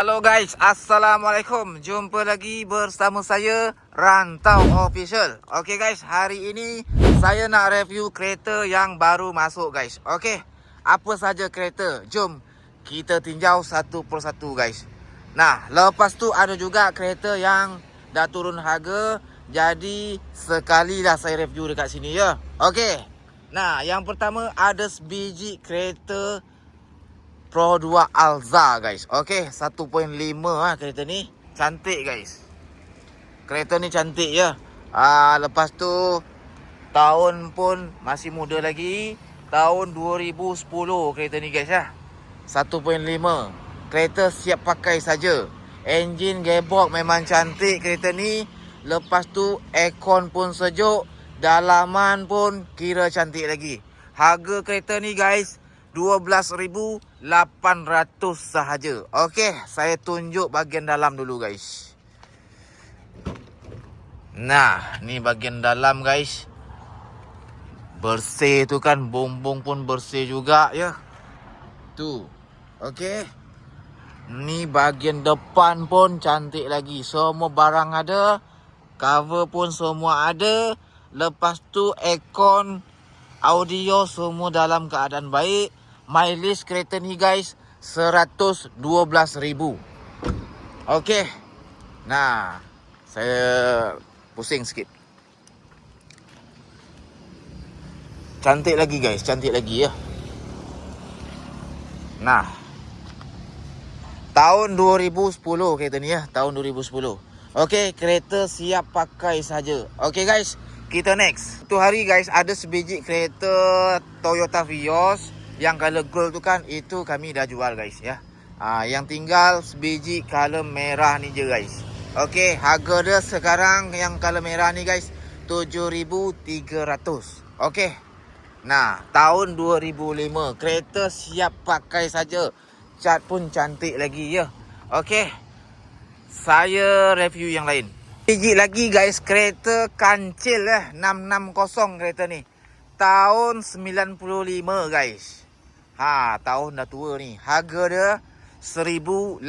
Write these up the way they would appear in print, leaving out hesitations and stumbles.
Halo guys, Assalamualaikum. Jumpa lagi bersama saya Rantau Official. Okey guys, hari ini saya nak review kereta yang baru masuk guys. Okey, apa saja kereta? Jom kita tinjau satu persatu guys. Nah, lepas tu ada juga kereta yang dah turun harga. Jadi sekalilah saya review dekat sini ya. Okey. Nah, yang pertama ada sebiji kereta Pro 2 Alza guys. Okey, 1.5 kereta ni. Cantik guys. Kereta ni cantik ya. Lepas tu tahun pun masih muda lagi. Tahun 2010 kereta ni guys ya. 1.5. Kereta siap pakai saja. Enjin gearbox memang cantik kereta ni. Lepas tu aircon pun sejuk. Dalaman pun kira cantik lagi. Harga kereta ni guys 12,800 sahaja. Okey, saya tunjuk bahagian dalam dulu guys. Nah, ni bahagian dalam guys. Bersih tu kan, bumbung pun bersih juga ya. Tu. Okey. Ni bahagian depan pun cantik lagi. Semua barang ada. Cover pun semua ada. Lepas tu aircon, audio semua dalam keadaan baik. Mileage kereta ni guys 112,000. Okey. Nah, saya pusing sikit. Cantik lagi guys, cantik lagi ya. Nah, tahun 2010 kereta ni ya, tahun 2010. Okey, kereta siap pakai saja. Okey guys, kita next. Tu hari guys ada sebiji kereta Toyota Vios yang color gold tu kan, itu kami dah jual guys ya. Yang tinggal sebiji color merah ni je guys. Okey, harga dia sekarang yang color merah ni guys 7,300. Okey. Nah, tahun 2005. Kereta siap pakai saja. Cat pun cantik lagi ya. Okey. Saya review yang lain. Biji lagi guys, kereta kancil 660 kereta ni. Tahun 95 guys. Tahun dah tua ni. Harga dia 1,800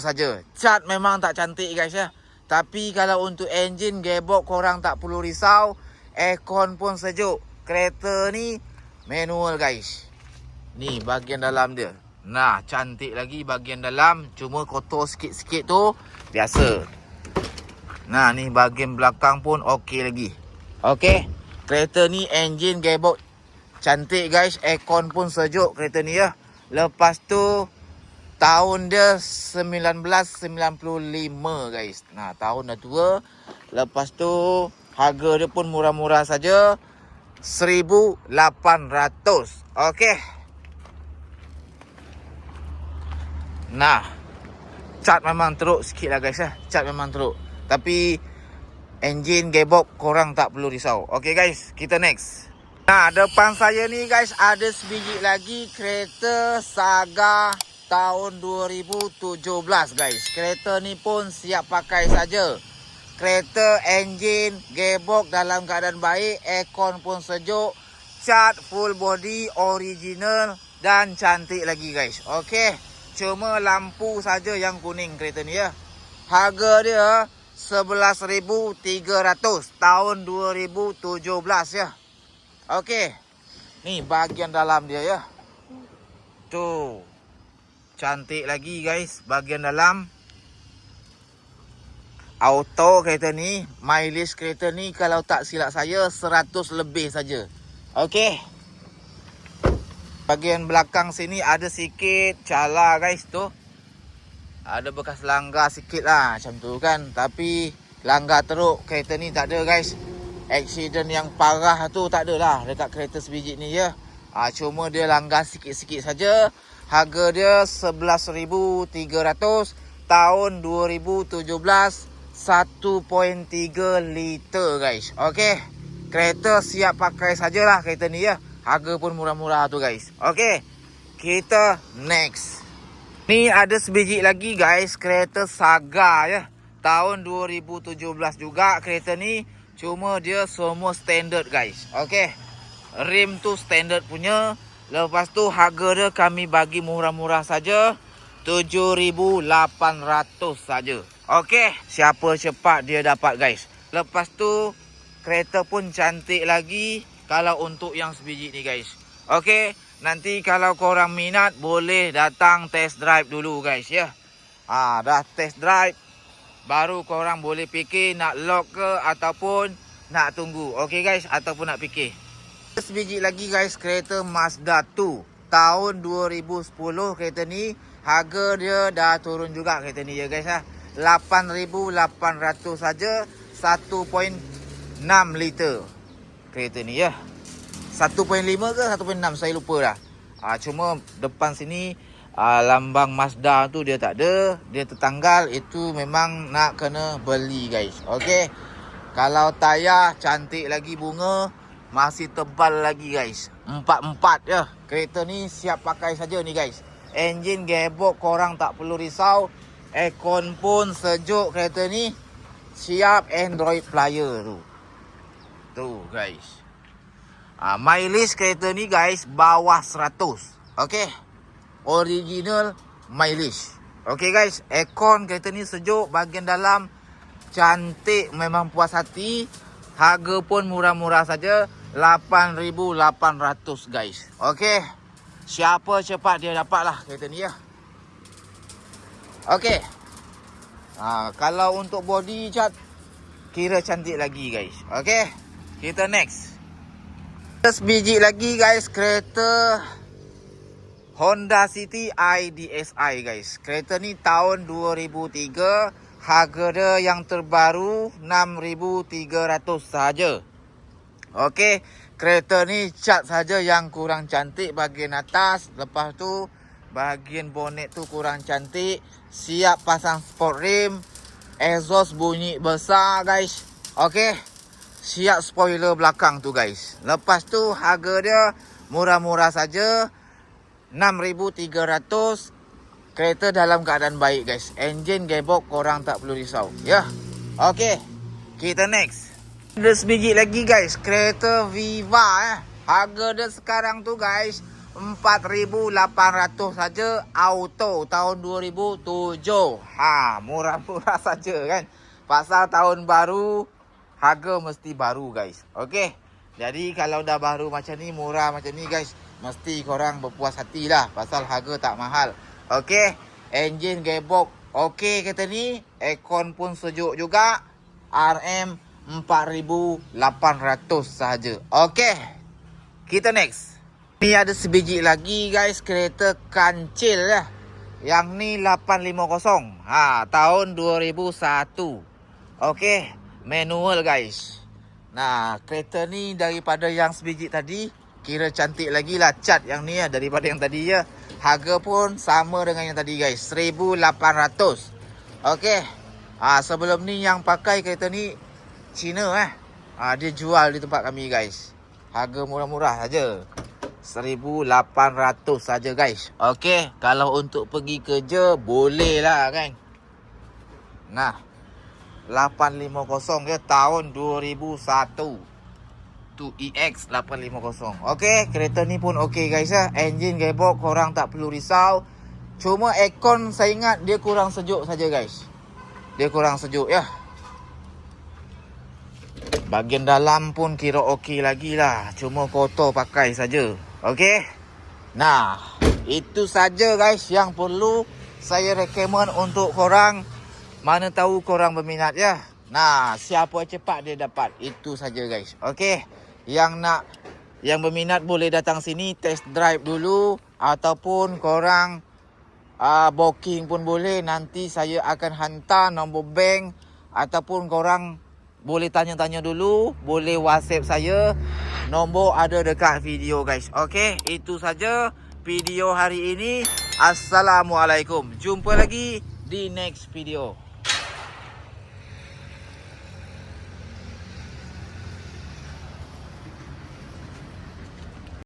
saja. Cat memang tak cantik guys ya. Tapi kalau untuk enjin, gearbox korang tak perlu risau. Aircon pun sejuk. Kereta ni manual guys. Ni bahagian dalam dia. Nah, cantik lagi bahagian dalam. Cuma kotor sikit-sikit tu biasa. Nah, ni bahagian belakang pun okey lagi. Okey. Kereta ni enjin, gearbox cantik guys. Aircon pun sejuk kereta ni ya. Lepas tu tahun dia 1995 guys. Nah, tahun dah tua. Lepas tu harga dia pun murah-murah saja. 1,800. Okey. Nah, cat memang teruk sikit lah guys ya. Cat memang teruk. Tapi enjin, gearbox korang tak perlu risau. Okey guys, kita next. Nah, depan saya ni guys ada sebiji lagi kereta Saga tahun 2017 guys. Kereta ni pun siap pakai saja. Kereta enjin, gearbox dalam keadaan baik, aircon pun sejuk, cat full body original dan cantik lagi guys. Okey, cuma lampu saja yang kuning kereta ni ya. Harga dia 11,300 tahun 2017 ya. Okey. Ni bahagian dalam dia ya. Tu. Cantik lagi guys bahagian dalam. Auto kereta ni, mileage kereta ni kalau tak silap saya 100 lebih saja. Okey. Bahagian belakang sini ada sikit cala guys tu. Ada bekas langgar sikit lah macam tu kan. Tapi langgar teruk kereta ni tak ada guys. Accident yang parah tu tak ada lah dekat kereta sebiji ni ya. Cuma dia langgar sikit-sikit saja. Harga dia 11,300 tahun 2017. 1.3 liter guys. Okey. Kereta siap pakai sajalah kereta ni ya. Harga pun murah-murah tu guys. Okey. Kita next. Ni ada sebiji lagi guys, kereta Saga ya. Tahun 2017 juga kereta ni. Cuma dia semua standard guys. Okey. Rim tu standard punya. Lepas tu harga dia kami bagi murah-murah saja. 7,800 saja. Okey, siapa cepat dia dapat guys. Lepas tu kereta pun cantik lagi kalau untuk yang sebiji ni guys. Okey, nanti kalau korang minat boleh datang test drive dulu guys ya. Dah test drive baru korang boleh fikir nak lock ke ataupun nak tunggu. Okey guys, ataupun nak fikir. Sebiji lagi guys, kereta Mazda 2 tahun 2010 kereta ni. Harga dia dah turun juga kereta ni ya guys lah. 8,800 saja, 1.6 liter kereta ni ya. 1.5 ke 1.6 saya lupa dah. Cuma depan sini lambang Mazda tu dia tak ada, dia tertanggal. Itu memang nak kena beli guys. Okey. Kalau tayar cantik lagi, bunga masih tebal lagi guys. 4-4 ya. Kereta ni siap pakai saja ni guys. Enjin gearbox korang tak perlu risau. Aircon pun sejuk kereta ni. Siap Android player tu. Tu guys. Mileage kereta ni guys bawah 100. Okey. Original mileage. Okey guys, aircon kereta ni sejuk, bahagian dalam cantik, memang puas hati. Harga pun murah-murah saja, 8,800 guys. Okey. Siapa cepat dia dapatlah kereta ni ya. Okey. Kalau untuk body cat kira cantik lagi guys. Okey. Kita next. Sebiji lagi guys, kereta Honda City IDSI guys. Kereta ni tahun 2003. Harga dia yang terbaru 6,300 saja. Okey, kereta ni cat saja yang kurang cantik bahagian atas. Lepas tu bahagian bonet tu kurang cantik. Siap pasang sport rim. Exhaust bunyi besar guys. Okey. Siap spoiler belakang tu guys. Lepas tu harga dia murah-murah saja, 6,300. Kereta dalam keadaan baik guys. Enjin gearbox korang tak perlu risau ya. Okey, kita next. Ada sebiji lagi guys, kereta Viva Harga dia sekarang tu guys 4,800 saja, auto tahun 2007. Murah-murah saja kan. Pasal tahun baru, harga mesti baru guys. Okey. Jadi kalau dah baru macam ni, murah macam ni guys, mesti korang berpuas hati lah. Pasal harga tak mahal. Okey. Engine gearbox okey kereta ni. Aircon pun sejuk juga. RM 4,800 sahaja. Okey. Kita next. Ni ada sebiji lagi guys, kereta kancil lah. Yang ni 850. Tahun 2001. Okey. Manual guys. Nah, kereta ni daripada yang sebiji tadi, kira cantik lagi lah cat yang ni daripada yang tadi ya. Harga pun sama dengan yang tadi guys, 1,800. Okey. Sebelum ni yang pakai kereta ni Cina dia jual di tempat kami guys. Harga murah-murah saja. 1,800 saja guys. Okey, kalau untuk pergi kerja boleh lah kan. Nah, 850 dia tahun 2001. Tu EX 850. Okey, kereta ni pun okey guys ya. Engine gearbox korang tak perlu risau. Cuma aircon saya ingat dia kurang sejuk saja guys. Dia kurang sejuk ya. Bahagian dalam pun kira okey lagi lah. Cuma kotor pakai saja. Okey. Nah, itu saja guys yang perlu saya recommend untuk korang. Mana tahu korang berminat ya. Nah, siapa cepat dia dapat. Itu saja guys. Okey. Yang berminat boleh datang sini test drive dulu. Ataupun korang booking pun boleh. Nanti saya akan hantar nombor bank. Ataupun korang boleh tanya-tanya dulu. Boleh WhatsApp saya. Nombor ada dekat video guys. Okey, itu saja video hari ini. Assalamualaikum. Jumpa lagi di next video.